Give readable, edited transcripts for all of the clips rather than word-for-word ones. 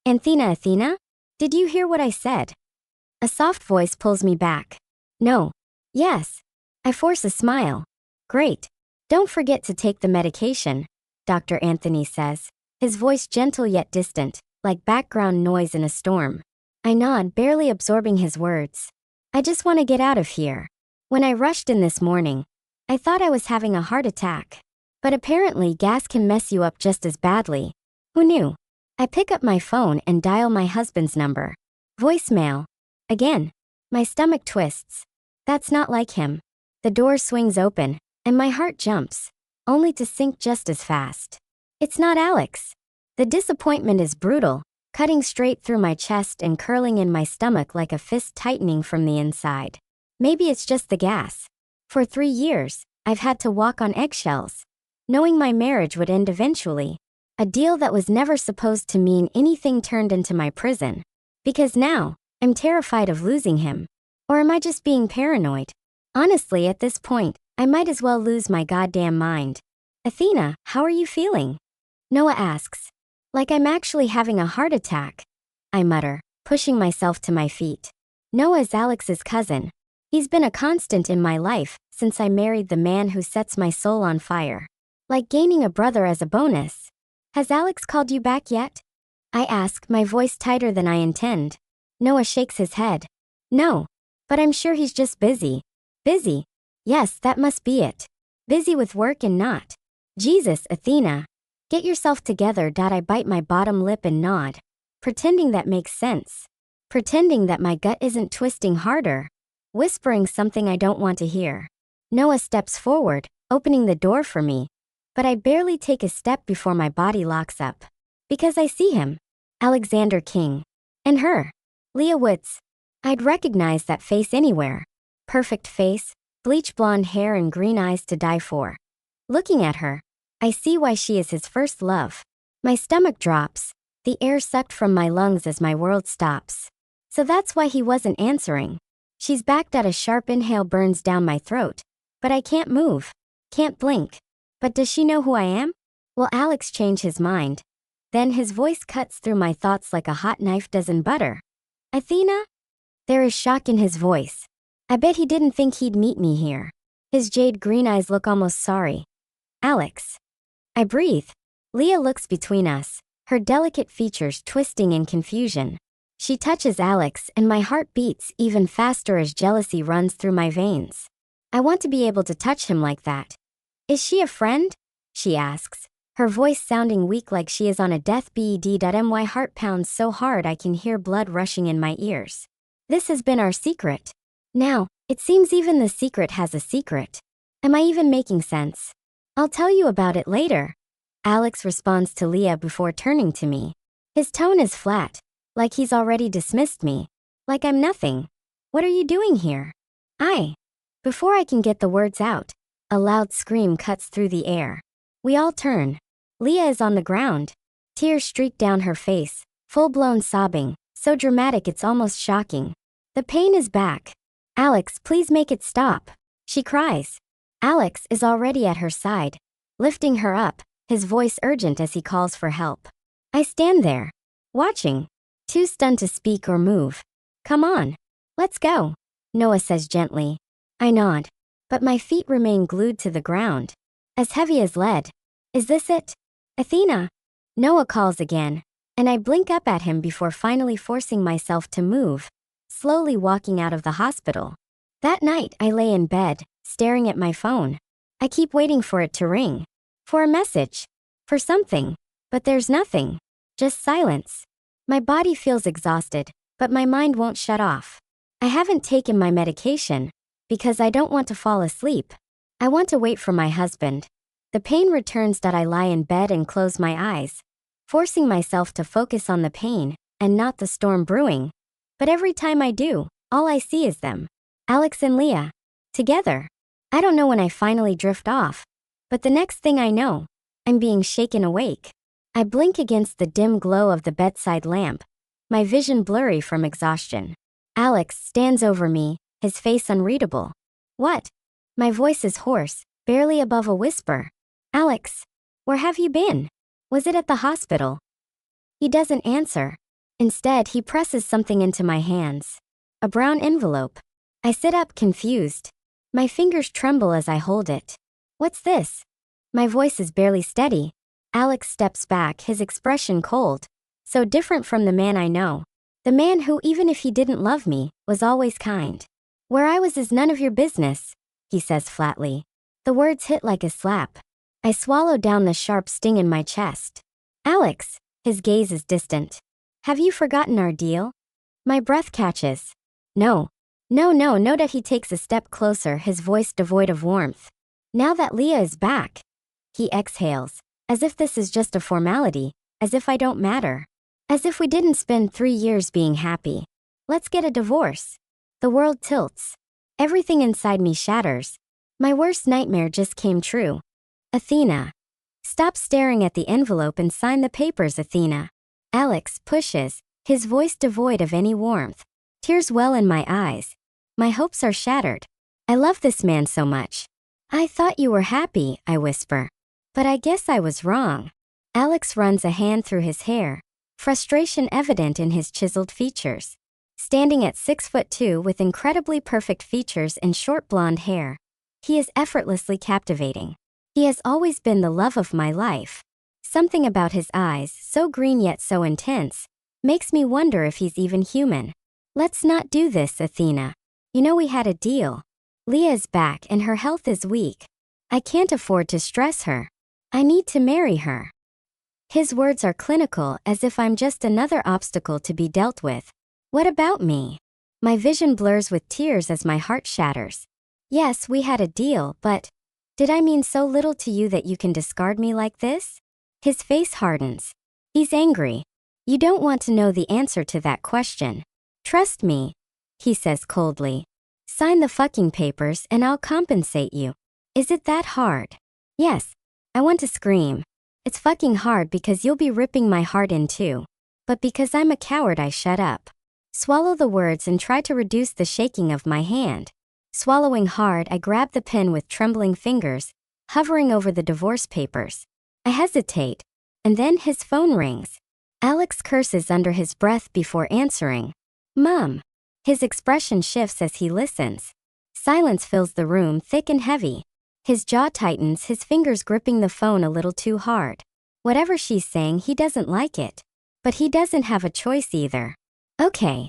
Athena, did you hear what I said? A soft voice pulls me back. No. Yes. I force a smile. Great. Don't forget to take the medication, Dr. Anthony says, his voice gentle yet distant, like background noise in a storm. I nod, barely absorbing his words. I just want to get out of here. When I rushed in this morning, I thought I was having a heart attack. But apparently gas can mess you up just as badly. Who knew? I pick up my phone and dial my husband's number. Voicemail. Again. My stomach twists. That's not like him. The door swings open, and my heart jumps, only to sink just as fast. It's not Alex. The disappointment is brutal, cutting straight through my chest and curling in my stomach like a fist tightening from the inside. Maybe it's just the gas. For 3 years, I've had to walk on eggshells, knowing my marriage would end eventually. A deal that was never supposed to mean anything turned into my prison. Because now, I'm terrified of losing him. Or am I just being paranoid? Honestly, at this point, I might as well lose my goddamn mind. Athena, how are you feeling? Noah asks. Like I'm actually having a heart attack. I mutter, pushing myself to my feet. Noah is Alex's cousin. He's been a constant in my life since I married the man who sets my soul on fire. Like gaining a brother as a bonus. Has Alex called you back yet? I ask, my voice tighter than I intend. Noah shakes his head. No. But I'm sure he's just busy. Busy? Yes, that must be it. Busy with work and not. Jesus, Athena. Get yourself together. I bite my bottom lip and nod. Pretending that makes sense. Pretending that my gut isn't twisting harder. Whispering something I don't want to hear. Noah steps forward, opening the door for me. But I barely take a step before my body locks up. Because I see him. Alexander King. And her. Leah Woods. I'd recognize that face anywhere. Perfect face, bleach blonde hair and green eyes to die for. Looking at her, I see why she is his first love. My stomach drops, the air sucked from my lungs as my world stops. So that's why he wasn't answering. She's backed at a sharp inhale burns down my throat. But I can't move, can't blink. But does she know who I am? Will Alex change his mind? Then his voice cuts through my thoughts like a hot knife does in butter. Athena? There is shock in his voice. I bet he didn't think he'd meet me here. His jade green eyes look almost sorry. Alex. I breathe. Leah looks between us, her delicate features twisting in confusion. She touches Alex and my heart beats even faster as jealousy runs through my veins. I want to be able to touch him like that. Is she a friend? She asks, her voice sounding weak like she is on a deathbed. My heart pounds so hard I can hear blood rushing in my ears. This has been our secret. Now, it seems even the secret has a secret. Am I even making sense? I'll tell you about it later. Alex responds to Leah before turning to me. His tone is flat, like he's already dismissed me. Like I'm nothing. What are you doing here? Before I can get the words out, a loud scream cuts through the air. We all turn. Leah is on the ground. Tears streak down her face, full-blown sobbing, so dramatic it's almost shocking. The pain is back. Alex, please make it stop. She cries. Alex is already at her side, lifting her up, his voice urgent as he calls for help. I stand there, watching, too stunned to speak or move. Come on. Let's go, Noah says gently. I nod, but my feet remain glued to the ground, as heavy as lead. Is this it? Athena? Noah calls again, and I blink up at him before finally forcing myself to move, slowly walking out of the hospital. That night, I lay in bed, staring at my phone. I keep waiting for it to ring. For a message. For something. But there's nothing. Just silence. My body feels exhausted, but my mind won't shut off. I haven't taken my medication, because I don't want to fall asleep. I want to wait for my husband. The pain returns. I lie in bed and close my eyes, forcing myself to focus on the pain, and not the storm brewing. But every time I do, all I see is them. Alex and Leah. Together. I don't know when I finally drift off. But the next thing I know, I'm being shaken awake. I blink against the dim glow of the bedside lamp, my vision blurry from exhaustion. Alex stands over me, his face unreadable. What? My voice is hoarse, barely above a whisper. Alex, where have you been? Was it at the hospital? He doesn't answer. Instead, he presses something into my hands. A brown envelope. I sit up confused. My fingers tremble as I hold it. What's this? My voice is barely steady. Alex steps back, his expression cold. So different from the man I know. The man who, even if he didn't love me, was always kind. Where I was is none of your business, he says flatly. The words hit like a slap. I swallow down the sharp sting in my chest. Alex, his gaze is distant. Have you forgotten our deal? My breath catches. No. No that he takes a step closer, his voice devoid of warmth. Now that Leah is back. He exhales, as if this is just a formality, as if I don't matter. As if we didn't spend 3 years being happy. Let's get a divorce. The world tilts. Everything inside me shatters. My worst nightmare just came true. Athena. Stop staring at the envelope and sign the papers, Athena. Alex pushes, his voice devoid of any warmth. Tears well in my eyes. My hopes are shattered. I love this man so much. I thought you were happy, I whisper. But I guess I was wrong. Alex runs a hand through his hair, frustration evident in his chiseled features. Standing at 6'2" with incredibly perfect features and short blonde hair, he is effortlessly captivating. He has always been the love of my life. Something about his eyes, so green yet so intense, makes me wonder if he's even human. Let's not do this, Athena. You know we had a deal. Leah is back and her health is weak. I can't afford to stress her. I need to marry her. His words are clinical, as if I'm just another obstacle to be dealt with. What about me? My vision blurs with tears as my heart shatters. Yes, we had a deal, but did I mean so little to you that you can discard me like this? His face hardens. He's angry. You don't want to know the answer to that question. Trust me, he says coldly. Sign the fucking papers and I'll compensate you. Is it that hard? Yes. I want to scream. It's fucking hard because you'll be ripping my heart in two. But because I'm a coward, I shut up. Swallow the words and try to reduce the shaking of my hand. Swallowing hard, I grab the pen with trembling fingers, hovering over the divorce papers. I hesitate, and then his phone rings. Alex curses under his breath before answering. Mom. His expression shifts as he listens. Silence fills the room, thick and heavy. His jaw tightens, his fingers gripping the phone a little too hard. Whatever she's saying, he doesn't like it. But he doesn't have a choice either. Okay.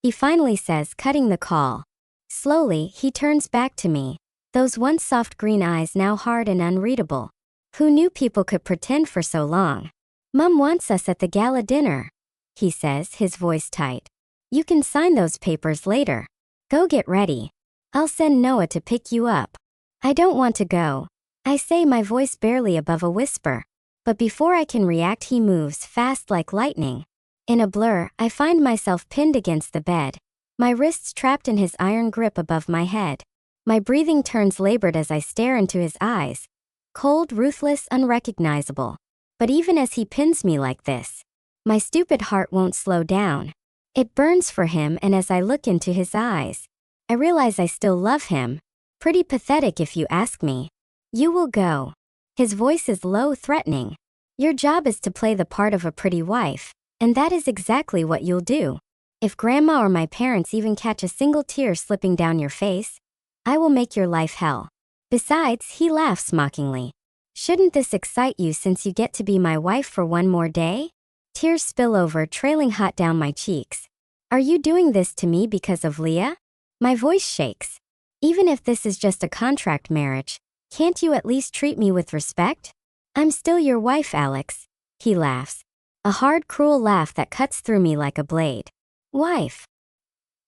He finally says, cutting the call. Slowly, he turns back to me. Those once soft green eyes now hard and unreadable. Who knew people could pretend for so long? Mom wants us at the gala dinner, he says, his voice tight. You can sign those papers later. Go get ready. I'll send Noah to pick you up. I don't want to go. I say, my voice barely above a whisper. But before I can react, he moves fast like lightning. In a blur, I find myself pinned against the bed, my wrists trapped in his iron grip above my head. My breathing turns labored as I stare into his eyes. Cold, ruthless, unrecognizable. But even as he pins me like this, my stupid heart won't slow down. It burns for him, and as I look into his eyes, I realize I still love him. Pretty pathetic if you ask me. You will go. His voice is low, threatening. Your job is to play the part of a pretty wife, and that is exactly what you'll do. If grandma or my parents even catch a single tear slipping down your face, I will make your life hell. Besides, he laughs mockingly. Shouldn't this excite you since you get to be my wife for one more day? Tears spill over, trailing hot down my cheeks. Are you doing this to me because of Leah? My voice shakes. Even if this is just a contract marriage, can't you at least treat me with respect? I'm still your wife, Alex. He laughs. A hard, cruel laugh that cuts through me like a blade. Wife.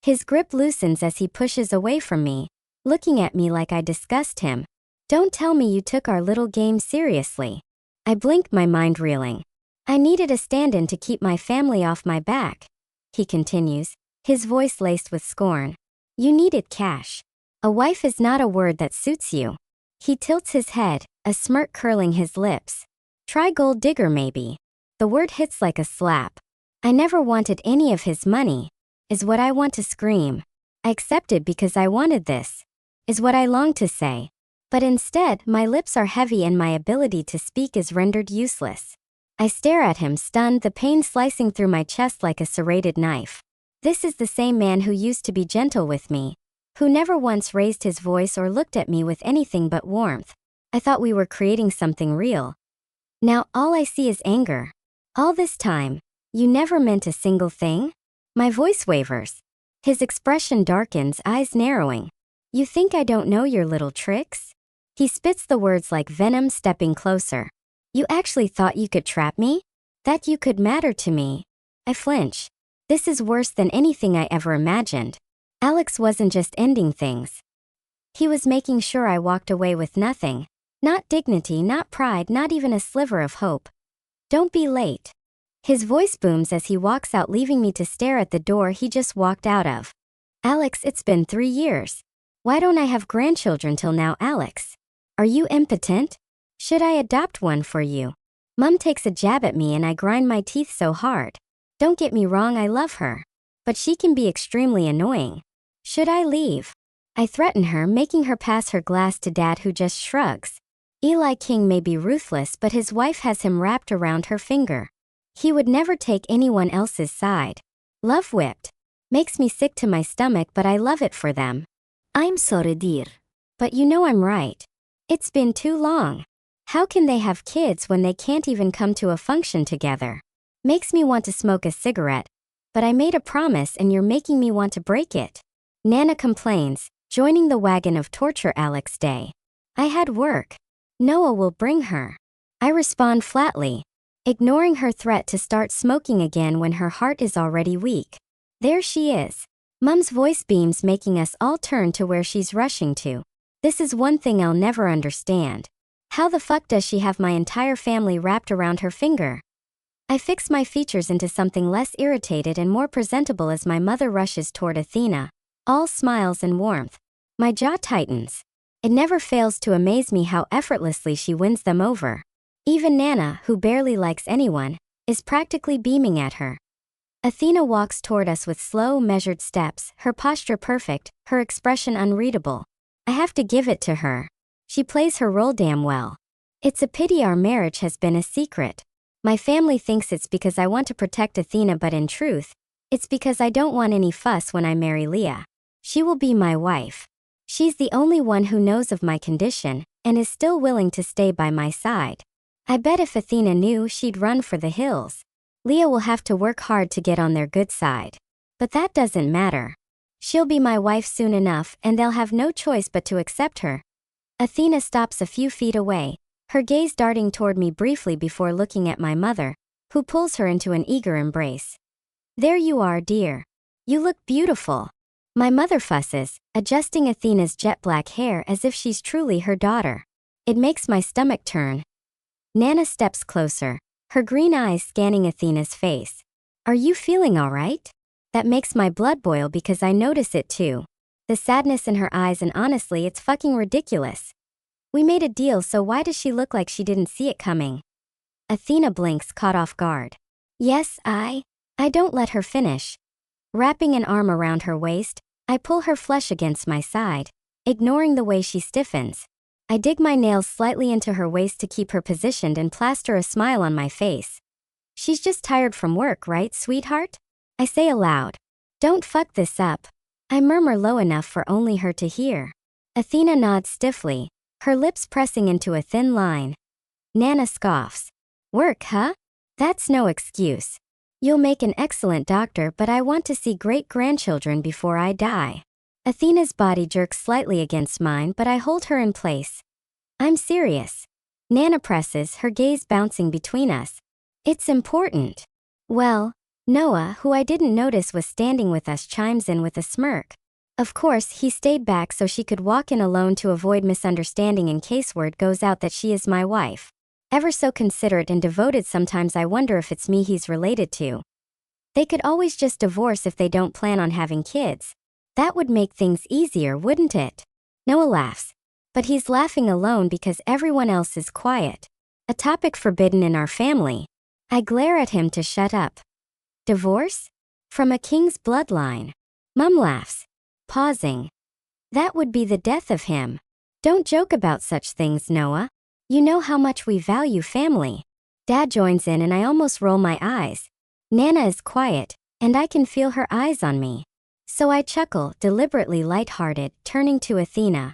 His grip loosens as he pushes away from me, looking at me like I disgust him. Don't tell me you took our little game seriously. I blink, my mind reeling. I needed a stand-in to keep my family off my back. He continues, his voice laced with scorn. You needed cash. A wife is not a word that suits you. He tilts his head, a smirk curling his lips. Try gold digger maybe. The word hits like a slap. I never wanted any of his money, is what I want to scream. I accepted because I wanted this, is what I long to say. But instead, my lips are heavy and my ability to speak is rendered useless. I stare at him, stunned, the pain slicing through my chest like a serrated knife. This is the same man who used to be gentle with me, who never once raised his voice or looked at me with anything but warmth. I thought we were creating something real. Now all I see is anger. All this time, you never meant a single thing? My voice wavers. His expression darkens, eyes narrowing. You think I don't know your little tricks? He spits the words like venom, stepping closer. You actually thought you could trap me? That you could matter to me? I flinch. This is worse than anything I ever imagined. Alex wasn't just ending things. He was making sure I walked away with nothing. Not dignity, not pride, not even a sliver of hope. Don't be late. His voice booms as he walks out, leaving me to stare at the door he just walked out of. Alex, it's been 3 years. Why don't I have grandchildren till now, Alex? Are you impotent? Should I adopt one for you? Mom takes a jab at me and I grind my teeth so hard. Don't get me wrong, I love her. But she can be extremely annoying. Should I leave? I threaten her, making her pass her glass to Dad, who just shrugs. Eli King may be ruthless, but his wife has him wrapped around her finger. He would never take anyone else's side. Love whipped. Makes me sick to my stomach, but I love it for them. I'm sorry, dear. But you know I'm right. It's been too long. How can they have kids when they can't even come to a function together? Makes me want to smoke a cigarette. But I made a promise and you're making me want to break it. Nana complains, joining the wagon of torture Alex Day. I had work. Noah will bring her. I respond flatly, ignoring her threat to start smoking again when her heart is already weak. There she is. Mum's voice beams, making us all turn to where she's rushing to. This is one thing I'll never understand. How the fuck does she have my entire family wrapped around her finger? I fix my features into something less irritated and more presentable as my mother rushes toward Athena, all smiles and warmth. My jaw tightens. It never fails to amaze me how effortlessly she wins them over. Even Nana, who barely likes anyone, is practically beaming at her. Athena walks toward us with slow, measured steps, her posture perfect, her expression unreadable. I have to give it to her. She plays her role damn well. It's a pity our marriage has been a secret. My family thinks it's because I want to protect Athena, but in truth, it's because I don't want any fuss when I marry Leah. She will be my wife. She's the only one who knows of my condition, and is still willing to stay by my side. I bet if Athena knew, she'd run for the hills. Leah will have to work hard to get on their good side. But that doesn't matter. She'll be my wife soon enough, and they'll have no choice but to accept her. Athena stops a few feet away, her gaze darting toward me briefly before looking at my mother, who pulls her into an eager embrace. There you are, dear. You look beautiful. My mother fusses, adjusting Athena's jet black hair as if she's truly her daughter. It makes my stomach turn. Nana steps closer, her green eyes scanning Athena's face. Are you feeling all right? That makes my blood boil because I notice it too. The sadness in her eyes, and honestly, it's fucking ridiculous. We made a deal, so why does she look like she didn't see it coming? Athena blinks, caught off guard. Yes, I don't let her finish. Wrapping an arm around her waist, I pull her flesh against my side, ignoring the way she stiffens. I dig my nails slightly into her waist to keep her positioned and plaster a smile on my face. She's just tired from work, right, sweetheart? I say aloud. Don't fuck this up. I murmur low enough for only her to hear. Athena nods stiffly, her lips pressing into a thin line. Nana scoffs. Work, huh? That's no excuse. You'll make an excellent doctor, but I want to see great-grandchildren before I die. Athena's body jerks slightly against mine, but I hold her in place. I'm serious. Nana presses, her gaze bouncing between us. It's important. Well, Noah, who I didn't notice was standing with us, chimes in with a smirk. Of course, he stayed back so she could walk in alone to avoid misunderstanding in case word goes out that she is my wife. Ever so considerate and devoted, sometimes I wonder if it's me he's related to. They could always just divorce if they don't plan on having kids. That would make things easier, wouldn't it? Noah laughs. But he's laughing alone because everyone else is quiet. A topic forbidden in our family. I glare at him to shut up. Divorce? From a king's bloodline. Mum laughs, pausing. That would be the death of him. Don't joke about such things, Noah. You know how much we value family. Dad joins in and I almost roll my eyes. Nana is quiet, and I can feel her eyes on me. So I chuckle, deliberately lighthearted, turning to Athena.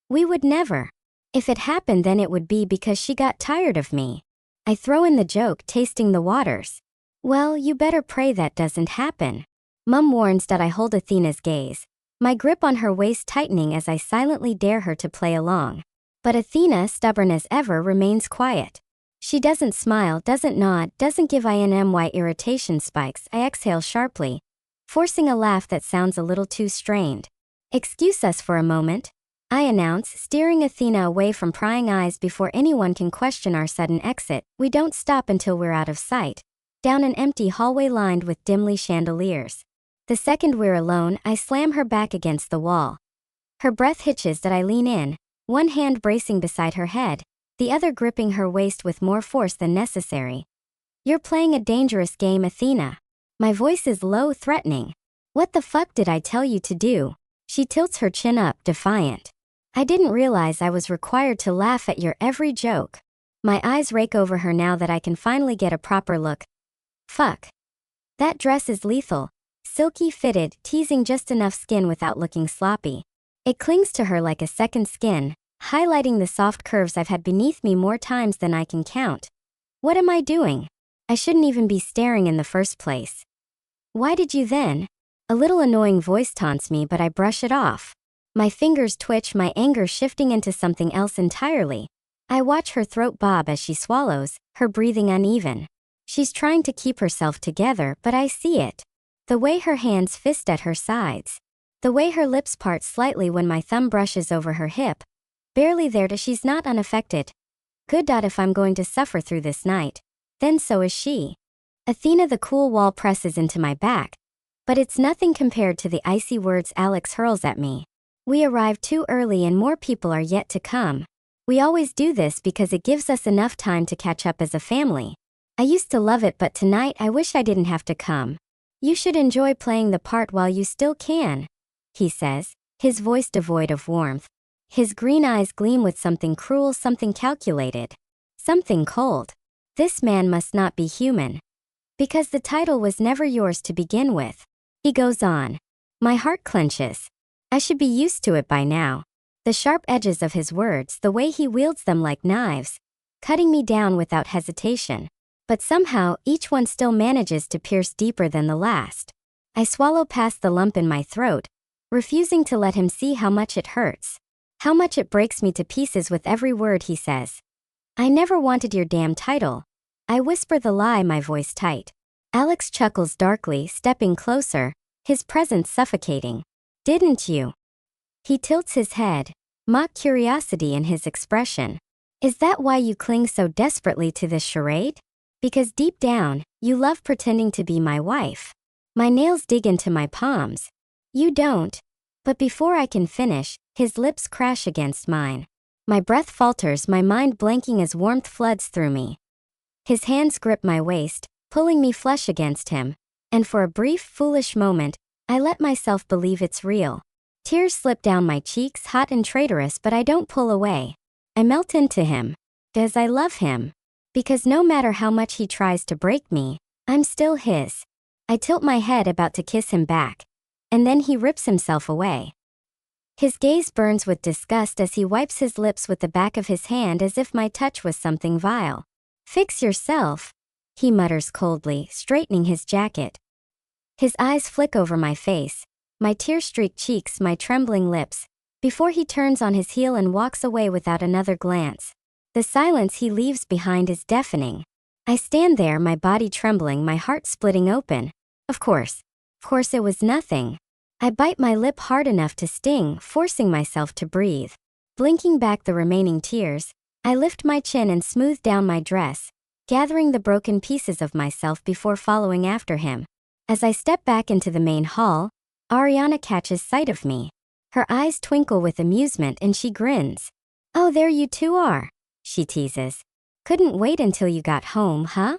We would never. If it happened, then it would be because she got tired of me. I throw in the joke, tasting the waters. Well, you better pray that doesn't happen. Mum warns that I hold Athena's gaze, my grip on her waist tightening as I silently dare her to play along. But Athena, stubborn as ever, remains quiet. She doesn't smile, doesn't nod, doesn't give INMY irritation spikes. I exhale sharply, forcing a laugh that sounds a little too strained. Excuse us for a moment, I announce, steering Athena away from prying eyes before anyone can question our sudden exit. We don't stop until we're out of sight, down an empty hallway lined with dimly chandeliers. The second we're alone, I slam her back against the wall. Her breath hitches that I lean in, one hand bracing beside her head, the other gripping her waist with more force than necessary. You're playing a dangerous game, Athena. My voice is low, threatening. What the fuck did I tell you to do? She tilts her chin up, defiant. I didn't realize I was required to laugh at your every joke. My eyes rake over her now that I can finally get a proper look. Fuck. That dress is lethal. Silky fitted, teasing just enough skin without looking sloppy. It clings to her like a second skin, highlighting the soft curves I've had beneath me more times than I can count. What am I doing? I shouldn't even be staring in the first place. Why did you then? A little annoying voice taunts me, but I brush it off. My fingers twitch, my anger shifting into something else entirely. I watch her throat bob as she swallows, her breathing uneven. She's trying to keep herself together, but I see it. The way her hands fist at her sides. The way her lips part slightly when my thumb brushes over her hip. Barely there to she's not unaffected. Good. If I'm going to suffer through this night, then so is she. Athena, the cool wall presses into my back, but it's nothing compared to the icy words Alex hurls at me. We arrived too early and more people are yet to come. We always do this because it gives us enough time to catch up as a family. I used to love it, but tonight I wish I didn't have to come. You should enjoy playing the part while you still can, he says, his voice devoid of warmth. His green eyes gleam with something cruel, something calculated, something cold. This man must not be human. Because the title was never yours to begin with. He goes on. My heart clenches. I should be used to it by now. The sharp edges of his words, the way he wields them like knives, cutting me down without hesitation. But somehow, each one still manages to pierce deeper than the last. I swallow past the lump in my throat, refusing to let him see how much it hurts. How much it breaks me to pieces with every word he says. I never wanted your damn title. I whisper the lie, my voice tight. Alex chuckles darkly, stepping closer, his presence suffocating. Didn't you? He tilts his head, mock curiosity in his expression. Is that why you cling so desperately to this charade? Because deep down, you love pretending to be my wife. My nails dig into my palms. You don't. But before I can finish, his lips crash against mine. My breath falters, my mind blanking as warmth floods through me. His hands grip my waist, pulling me flush against him, and for a brief, foolish moment, I let myself believe it's real. Tears slip down my cheeks, hot and traitorous, but I don't pull away. I melt into him. Because I love him. Because no matter how much he tries to break me, I'm still his. I tilt my head about to kiss him back. And then he rips himself away. His gaze burns with disgust as he wipes his lips with the back of his hand as if my touch was something vile. Fix yourself, he mutters coldly, straightening his jacket. His eyes flick over my face, my tear-streaked cheeks, my trembling lips, before he turns on his heel and walks away without another glance. The silence he leaves behind is deafening. I stand there, my body trembling, my heart splitting open. Of course it was nothing. I bite my lip hard enough to sting, forcing myself to breathe. Blinking back the remaining tears, I lift my chin and smooth down my dress, gathering the broken pieces of myself before following after him. As I step back into the main hall, Ariana catches sight of me. Her eyes twinkle with amusement and she grins. Oh, there you two are, she teases. Couldn't wait until you got home, huh?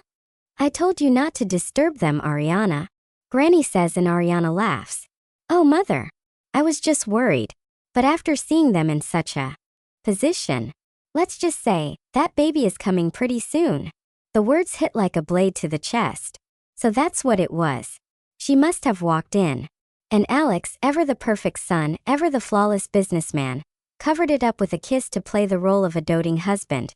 I told you not to disturb them, Ariana. Granny says, and Ariana laughs. Oh, mother. I was just worried. But after seeing them in such a position, let's just say, that baby is coming pretty soon. The words hit like a blade to the chest. So that's what it was. She must have walked in. And Alex, ever the perfect son, ever the flawless businessman, covered it up with a kiss to play the role of a doting husband.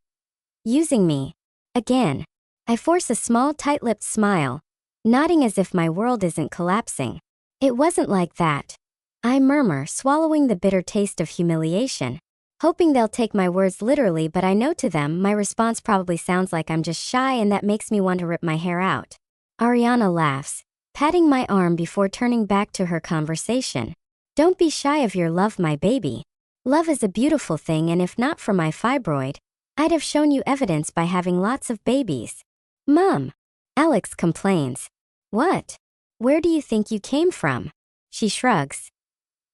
Using me. Again. I force a small tight-lipped smile, nodding as if my world isn't collapsing. It wasn't like that. I murmur, swallowing the bitter taste of humiliation, hoping they'll take my words literally, but I know to them my response probably sounds like I'm just shy, and that makes me want to rip my hair out. Ariana laughs, patting my arm before turning back to her conversation. Don't be shy of your love, my baby. Love is a beautiful thing, and if not for my fibroid, I'd have shown you evidence by having lots of babies. Mom. Alex complains. What? Where do you think you came from? She shrugs.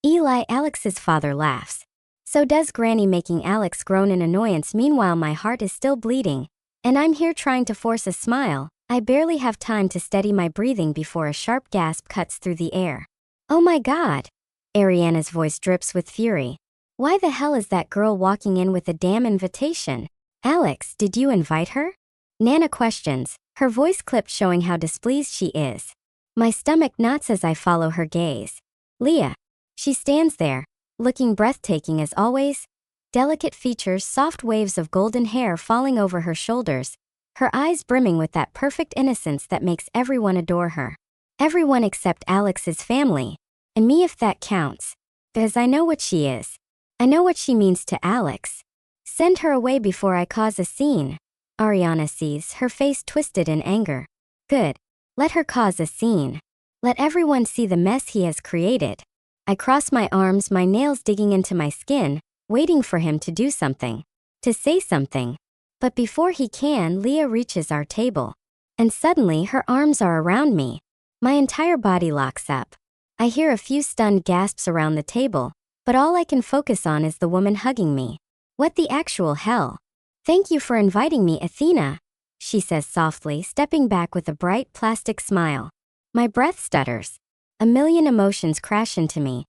Eli, Alex's father, laughs. So does Granny, making Alex groan in annoyance. Meanwhile, my heart is still bleeding, and I'm here trying to force a smile. I barely have time to steady my breathing before a sharp gasp cuts through the air. Oh my God. Ariana's voice drips with fury. Why the hell is that girl walking in with a damn invitation? Alex, did you invite her? Nana questions, her voice clipped, showing how displeased she is. My stomach knots as I follow her gaze. Leah. She stands there, looking breathtaking as always. Delicate features, soft waves of golden hair falling over her shoulders, her eyes brimming with that perfect innocence that makes everyone adore her. Everyone except Alex's family. And me, if that counts. Because I know what she is. I know what she means to Alex. Send her away before I cause a scene. Ariana sees, her face twisted in anger. Good. Let her cause a scene. Let everyone see the mess he has created. I cross my arms, my nails digging into my skin, waiting for him to do something. To say something. But before he can, Leah reaches our table. And suddenly her arms are around me. My entire body locks up. I hear a few stunned gasps around the table, but all I can focus on is the woman hugging me. What the actual hell? Thank you for inviting me, Athena, she says softly, stepping back with a bright plastic smile. My breath stutters. A million emotions crash into me.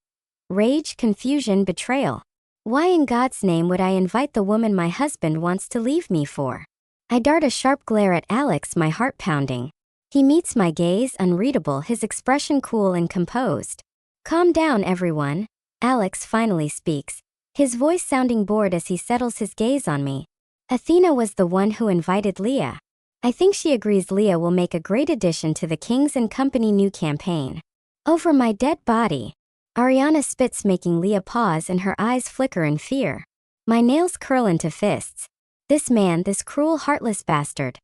Rage, confusion, betrayal. Why in God's name would I invite the woman my husband wants to leave me for? I dart a sharp glare at Alex, my heart pounding. He meets my gaze, unreadable, his expression cool and composed. Calm down, everyone. Alex finally speaks, his voice sounding bored as he settles his gaze on me. Athena was the one who invited Leah. I think she agrees Leah will make a great addition to the Kings and Company new campaign. Over my dead body. Ariana spits, making Leah pause, and her eyes flicker in fear. My nails curl into fists. This man, this cruel, heartless bastard,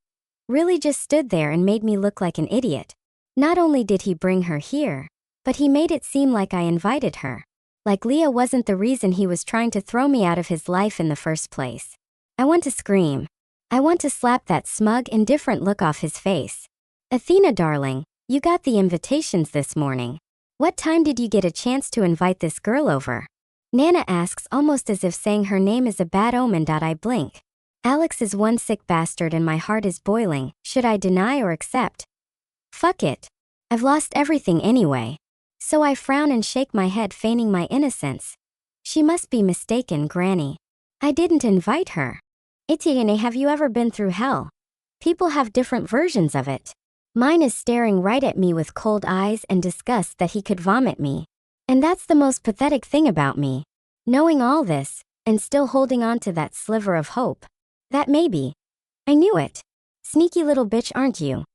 really just stood there and made me look like an idiot. Not only did he bring her here, but he made it seem like I invited her. Like Leah wasn't the reason he was trying to throw me out of his life in the first place. I want to scream. I want to slap that smug, indifferent look off his face. Athena, darling, you got the invitations this morning. What time did you get a chance to invite this girl over? Nana asks, almost as if saying her name is a bad omen. I blink. Alex is one sick bastard and my heart is boiling. Should I deny or accept? Fuck it. I've lost everything anyway. So I frown and shake my head, feigning my innocence. She must be mistaken, Granny. I didn't invite her. Etienne, have you ever been through hell? People have different versions of it. Mine is staring right at me with cold eyes and disgust that he could vomit me. And that's the most pathetic thing about me. Knowing all this, and still holding on to that sliver of hope. That maybe. I knew it. Sneaky little bitch, aren't you?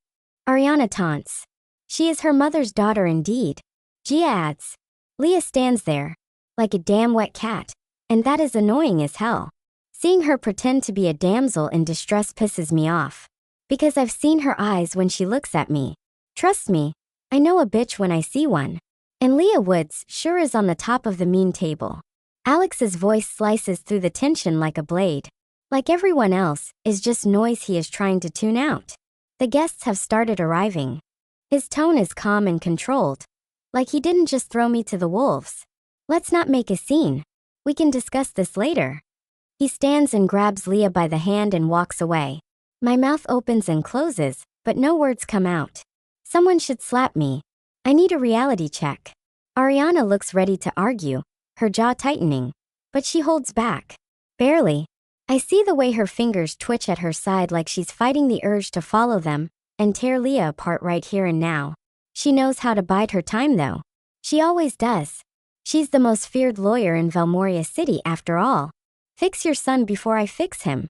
Ariana taunts. She is her mother's daughter indeed. Gia adds. Leah stands there, like a damn wet cat. And that is annoying as hell. Seeing her pretend to be a damsel in distress pisses me off. Because I've seen her eyes when she looks at me. Trust me, I know a bitch when I see one. And Leah Woods sure is on the top of the mean table. Alex's voice slices through the tension like a blade. Like everyone else, is just noise he is trying to tune out. The guests have started arriving. His tone is calm and controlled. Like he didn't just throw me to the wolves. Let's not make a scene. We can discuss this later. He stands and grabs Leah by the hand and walks away. My mouth opens and closes, but no words come out. Someone should slap me. I need a reality check. Ariana looks ready to argue, her jaw tightening, but she holds back. Barely. I see the way her fingers twitch at her side like she's fighting the urge to follow them and tear Leah apart right here and now. She knows how to bide her time though. She always does. She's the most feared lawyer in Valmoria City after all. Fix your son before I fix him.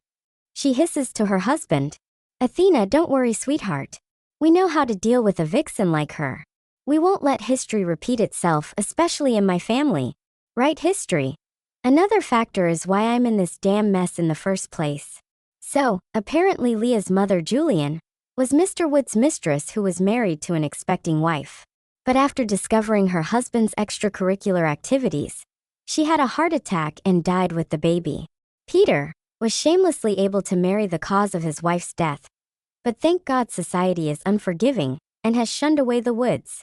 She hisses to her husband. Athena, don't worry, sweetheart. We know how to deal with a vixen like her. We won't let history repeat itself, especially in my family. Right, history? Another factor is why I'm in this damn mess in the first place. So, apparently Leah's mother, Julian, was Mr. Wood's mistress who was married to an expecting wife. But after discovering her husband's extracurricular activities, she had a heart attack and died with the baby. Peter was shamelessly able to marry the cause of his wife's death. But thank God society is unforgiving and has shunned away the Woods.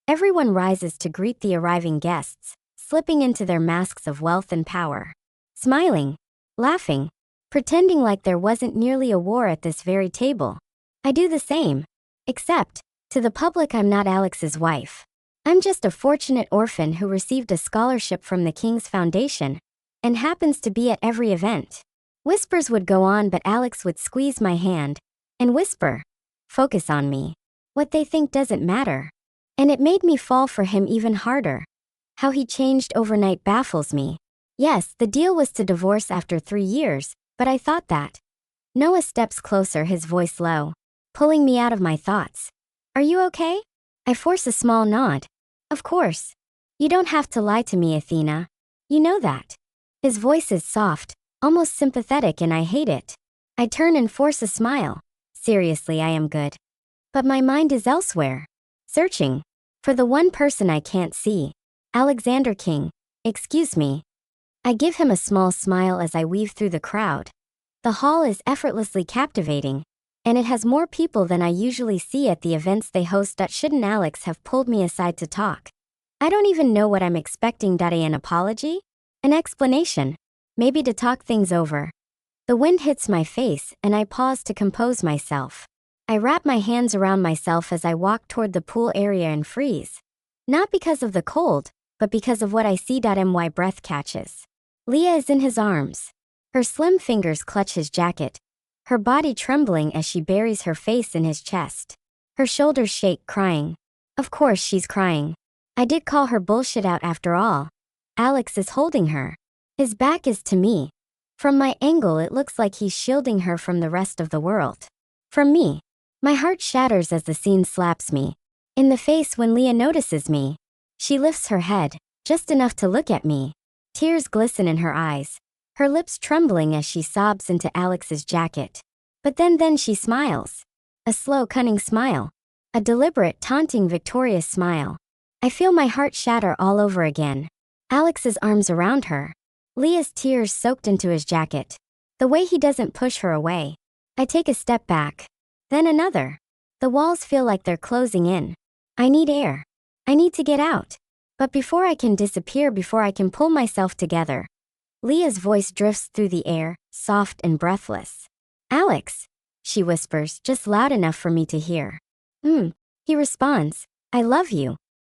Everyone rises to greet the arriving guests, slipping into their masks of wealth and power. Smiling, laughing, pretending like there wasn't nearly a war at this very table. I do the same. Except, to the public, I'm not Alex's wife. I'm just a fortunate orphan who received a scholarship from the King's Foundation and happens to be at every event. Whispers would go on, but Alex would squeeze my hand and whisper, "Focus on me. What they think doesn't matter." And it made me fall for him even harder. How he changed overnight baffles me. Yes, the deal was to divorce after 3 years, but I thought that. Noah steps closer, his voice low, pulling me out of my thoughts. Are you okay? I force a small nod. Of course. You don't have to lie to me, Athena. You know that. His voice is soft, almost sympathetic, and I hate it. I turn and force a smile. Seriously, I am good. But my mind is elsewhere. Searching for the one person I can't see. Alexander King. Excuse me. I give him a small smile as I weave through the crowd. The hall is effortlessly captivating, and it has more people than I usually see at the events they host. Shouldn't Alex have pulled me aside to talk? I don't even know what I'm expecting. An apology? An explanation? Maybe to talk things over. The wind hits my face, and I pause to compose myself. I wrap my hands around myself as I walk toward the pool area and freeze. Not because of the cold, but because of what I see. My breath catches. Leah is in his arms. Her slim fingers clutch his jacket, her body trembling as she buries her face in his chest. Her shoulders shake, crying. Of course she's crying. I did call her bullshit out after all. Alex is holding her. His back is to me. From my angle, it looks like he's shielding her from the rest of the world. From me. My heart shatters as the scene slaps me in the face when Leah notices me. She lifts her head, just enough to look at me. Tears glisten in her eyes, her lips trembling as she sobs into Alex's jacket. But then she smiles. A slow, cunning smile. A deliberate, taunting, victorious smile. I feel my heart shatter all over again. Alex's arms around her. Leah's tears soaked into his jacket. The way he doesn't push her away. I take a step back. Then another. The walls feel like they're closing in. I need air. I need to get out. But before I can disappear, before I can pull myself together, Leah's voice drifts through the air, soft and breathless. Alex, she whispers, just loud enough for me to hear. He responds, I love you.